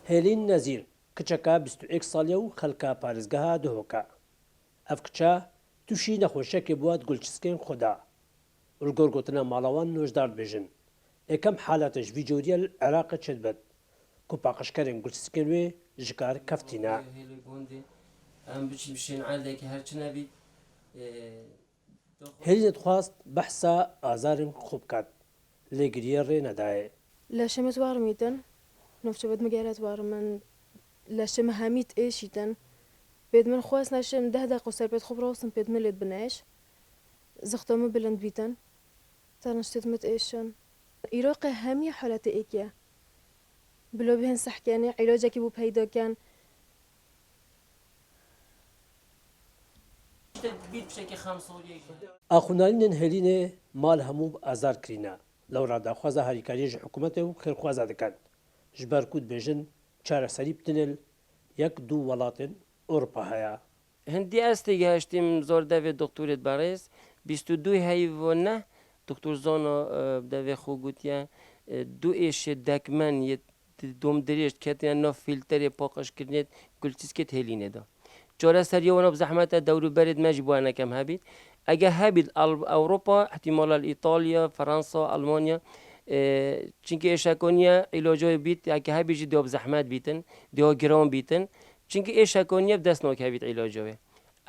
هێلین نەزیر کچەکە 21 ساڵیە و خەلکە پارێزگەها دهۆکە. ئەف کچە تووشی نەخۆشیەکێ بووە گولچسکێن خۆدا. ولگۆر گوتنە ماڵەوان نوێژدار بێژن. یەکەم حالەتش ڤیدیۆریە عێراقە چێت بێت. کو پاقشکەرێن گولچسکێن وێ ji kar kefîne. هێلینە دixwast behsa azarên xwe bikat. Lê giriye rê nedaye. Leşê war mîdin, navçevet me geret war min leşê me hemî êşîtin. Pêd min xwest neşim 10 deqe serpêt xwe birastin pêd min lê binêş. Zixta me bilind bîtin. Terin ştêt me êşin. Iraqê hemî haletê êkiye. Bilo bihên sehkenê îlacekî bû peydaken. Axunanînên Hêlînê mal hemû azar kirîne. Lewra daxwaza herîkariyê ji hikûmetê û xêrxwaza dikin. Ji ber ku dibêjin çareserî bitinê yek dû welatên Ewropa heye. Hindî ez tê gihiştîm zor devê doktorê barêz 22 heyvone doktor Zano devê xwe gotiye du êşê dekmen yê domdirêj ketine nav fîlterê paqijkirinê gulçîskê Hêlînê da. Çareseriya wana bi zehmet e dewrûberê me jî bo nekem hebît. Eger hebît Ewropa ihtimalal İtalya, Fransa, Almanya çinki êşekoniye îlacayê bît eke hebî jî diya bi zehmet bîtin, diya giran bîtin. Çinki êşekoniye bi dest nakevît îlacayê.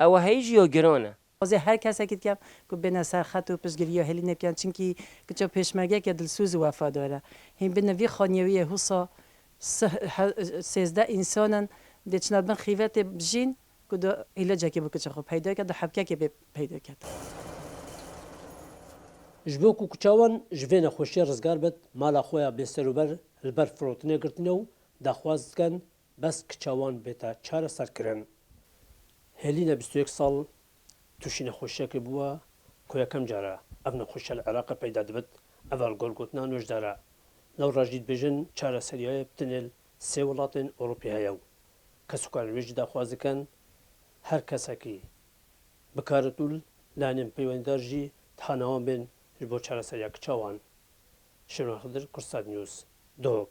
Ew heyî jî ya giran e. Ez her kesekî dikem ku bêne ser xet û piştgiriya Hêlînê bikin çinkî kiça pêşmergeke dilsûz û wefadar e. Hîn bine vî xaniyewiyê wisa 13 însanan dê çina bin xîvetê bijîn ku da îlacekê bi kiça xwe peyda ket da hevkekê bê peyda ket. Ji bo ku kuçawan ji vê nexweşiyê rizgar bit mala xwe ya bêserûber li ber firotinê girtine û daxwaz dikin bes kiçawan bête çareserkirin. Hêlîne 21 sal تووشی نەخۆشیەکە بووە کو یەکەم جارە ئەم نەخۆشیە لە عێراقا پەیدا دەبێت ئەڤەر گۆرگوتنا نوێژدارە لەو ڕژیت بێژن چارەسەریایە بتنێل سێ وڵاتên ئەوروپی هەیە و کە سوکانوێژی داخواز دەکەن هەر کەسێکی بکارەتول لانێن پەیوەندیدار ژی تانەوان بێن ji بۆ چارەسەرییا کچاوان. شێروان خدر، کورسات نیوز، دۆک.